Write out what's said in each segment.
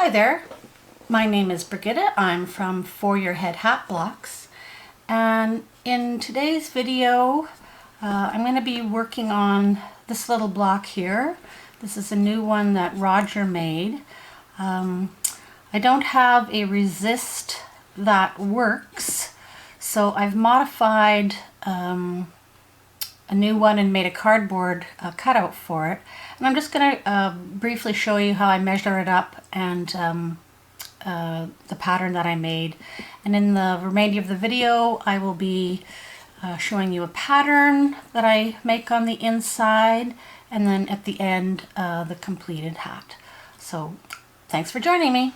Hi there, my name is Brigitte. I'm from For Your Head Hat Blocks, and in today's video I'm going to be working on this little block here. This is a new one that Roger made. I don't have a resist that works, so I've modified a new one and made a cardboard cutout for it. And I'm just going to briefly show you how I measure it up and the pattern that I made. And in the remainder of the video, I will be showing you a pattern that I make on the inside, and then at the end, the completed hat. So thanks for joining me.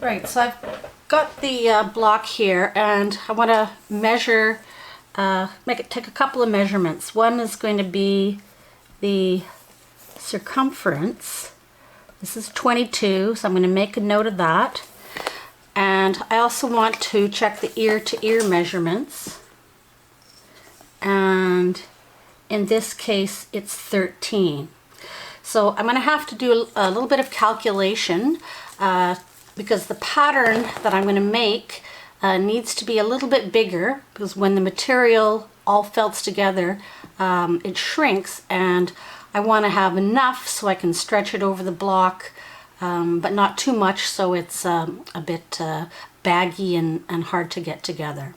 Right, so I've got the block here, and I want to measure, take a couple of measurements. One is going to be the circumference. This is 22, so I'm going to make a note of that. And I also want to check the ear-to-ear measurements. And in this case, it's 13. So I'm going to have to do a little bit of calculation because the pattern that I'm going to make needs to be a little bit bigger, because when the material all felts together, it shrinks, and I want to have enough so I can stretch it over the block, but not too much so it's a bit baggy and hard to get together.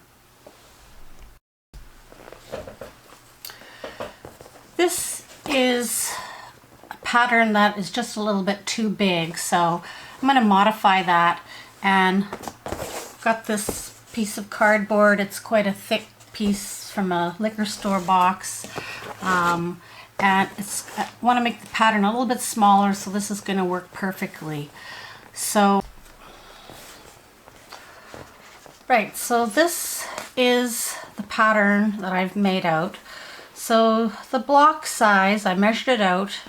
This is a pattern that is just a little bit too big, so I'm going to modify that, and got this piece of cardboard. It's quite a thick piece from a liquor store box, and I want to make the pattern a little bit smaller, so this is going to work perfectly. So right, so this is the pattern that I've made out. So the block size, I measured it out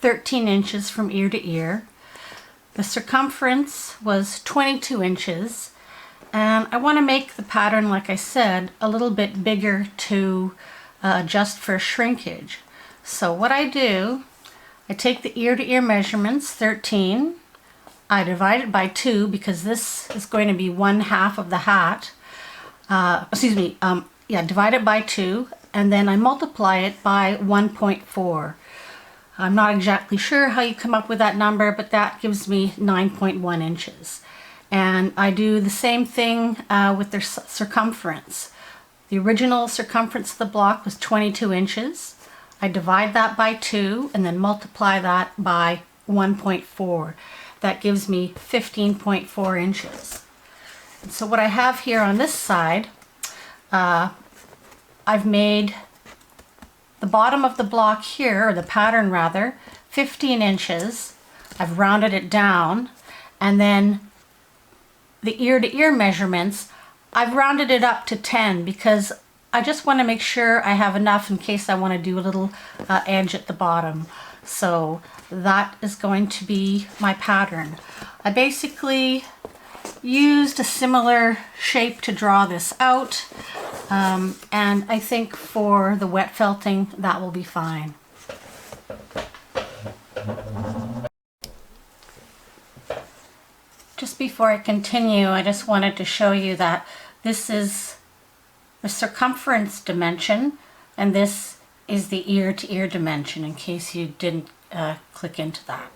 13 inches from ear to ear. The circumference was 22 inches, and I want to make the pattern, like I said, a little bit bigger to adjust for shrinkage. So what I do, I take the ear-to-ear measurements, 13, I divide it by 2 because this is going to be 1/2 of the hat. Divide it by 2, and then I multiply it by 1.4. I'm not exactly sure how you come up with that number, but that gives me 9.1 inches. And I do the same thing with their circumference. The original circumference of the block was 22 inches. I divide that by 2 and then multiply that by 1.4. That gives me 15.4 inches. And so what I have here on this side, I've made the bottom of the block here, or the pattern rather, 15 inches. I've rounded it down, and then the ear-to-ear measurements, I've rounded it up to 10 because I just want to make sure I have enough in case I want to do a little edge at the bottom. So that is going to be my pattern. I basically used a similar shape to draw this out, and I think for the wet felting that will be fine. Just before I continue, I just wanted to show you that this is the circumference dimension and this is the ear-to-ear dimension, in case you didn't click into that.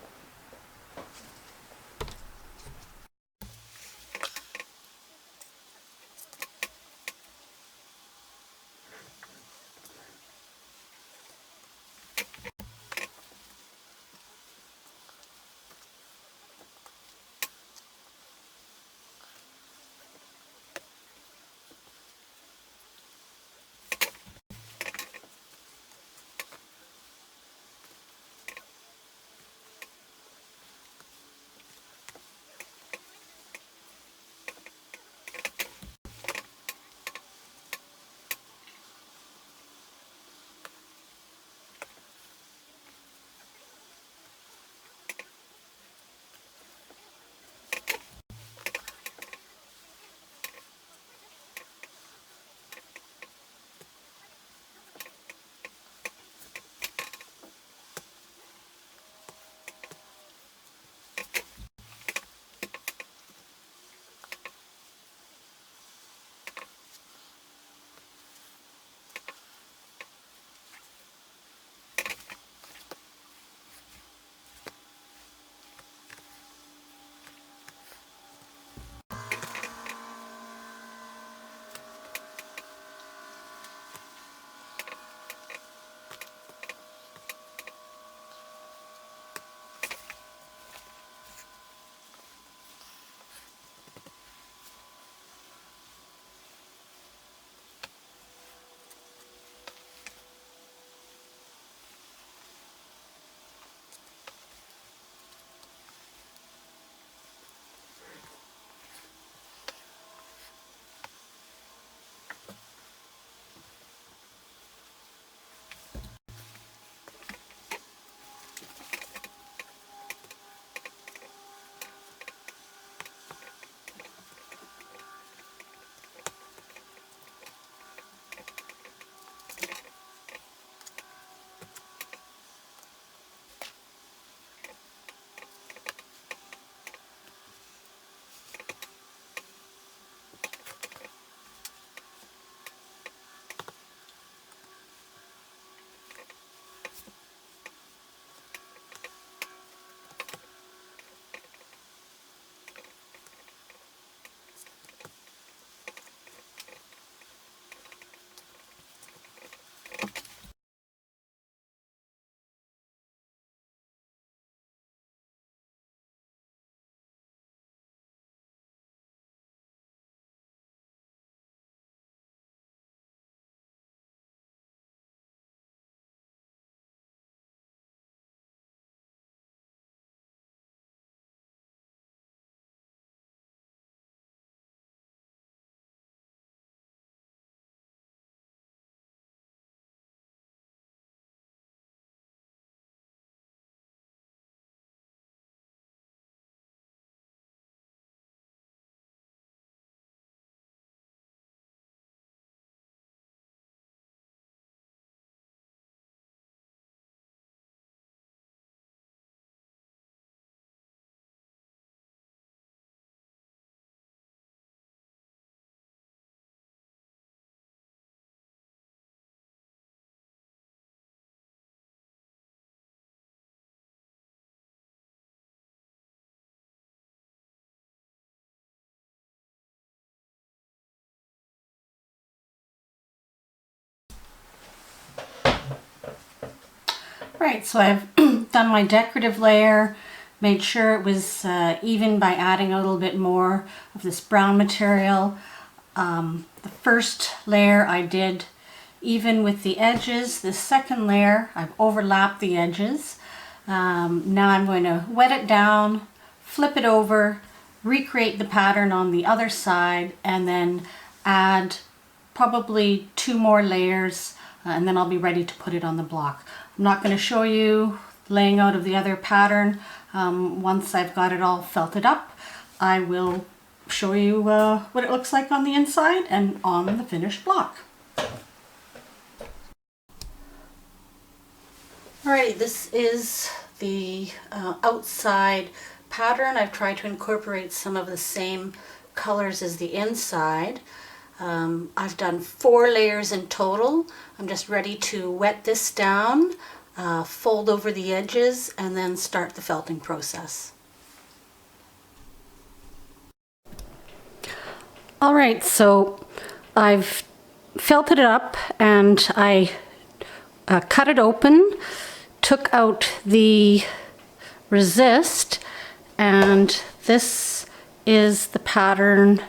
Right, so I've done my decorative layer, made sure it was even by adding a little bit more of this brown material. The first layer I did even with the edges. The second layer I've overlapped the edges. Now I'm going to wet it down, flip it over, recreate the pattern on the other side, and then add probably 2 more layers, and then I'll be ready to put it on the block. I'm not going to show you laying out of the other pattern. Once I've got it all felted up, I will show you what it looks like on the inside and on the finished block. Alrighty, this is the outside pattern. I've tried to incorporate some of the same colors as the inside. I've done 4 layers in total. I'm just ready to wet this down, fold over the edges, and then start the felting process. Alright, so I've felted it up and I cut it open, took out the resist, and this is the pattern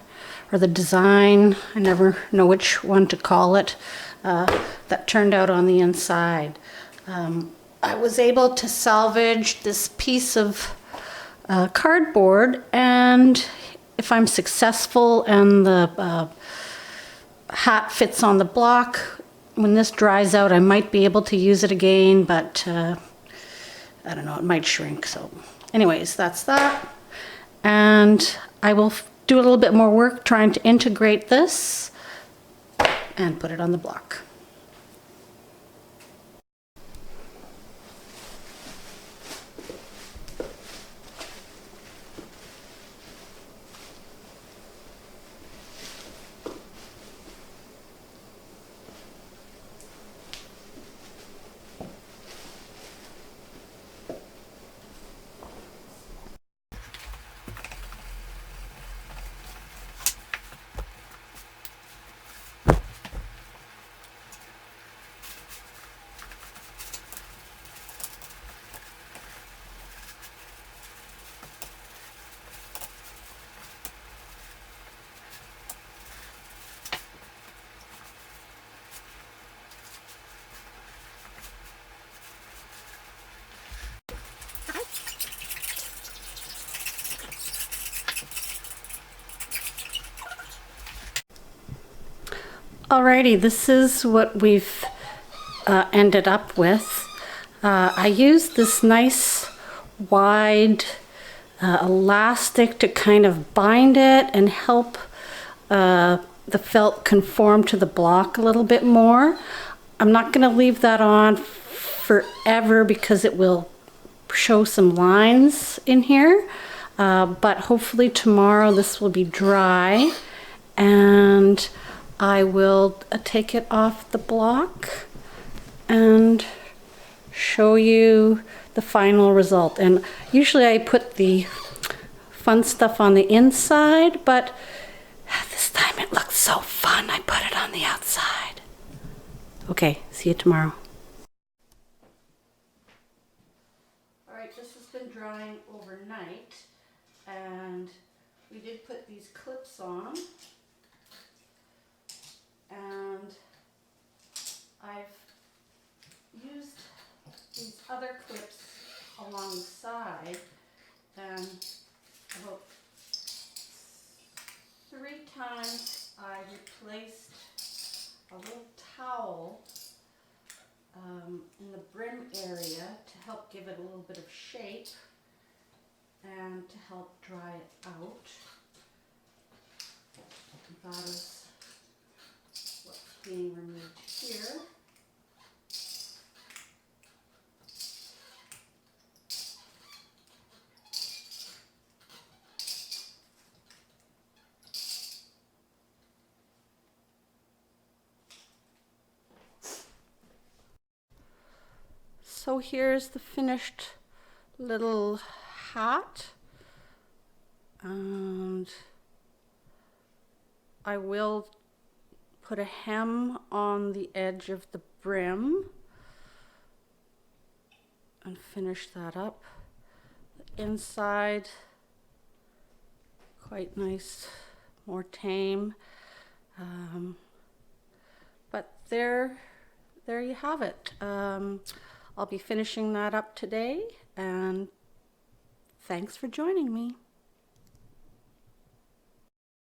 or the design, I never know which one to call it, that turned out on the inside. I was able to salvage this piece of cardboard, and if I'm successful and the hat fits on the block, when this dries out I might be able to use it again, but I don't know, it might shrink. So anyways, that's that. And I will do a little bit more work trying to integrate this and put it on the block. Alrighty, this is what we've ended up with. I used this nice wide elastic to kind of bind it and help the felt conform to the block a little bit more. I'm not going to leave that on forever because it will show some lines in here, but hopefully tomorrow this will be dry and I will take it off the block and show you the final result. And usually I put the fun stuff on the inside, but this time it looks so fun I put it on the outside. Okay, see you tomorrow. Alright, this has been drying overnight and we did put these clips on. And I've used these other clips alongside, and about 3 times I replaced a little towel in the brim area to help give it a little bit of shape and to help dry it out. That is being removed here. So here's the finished little hat, and I will put a hem on the edge of the brim, finish that up. The inside, quite nice, more tame. But there you have it. I'll be finishing that up today, and thanks for joining me.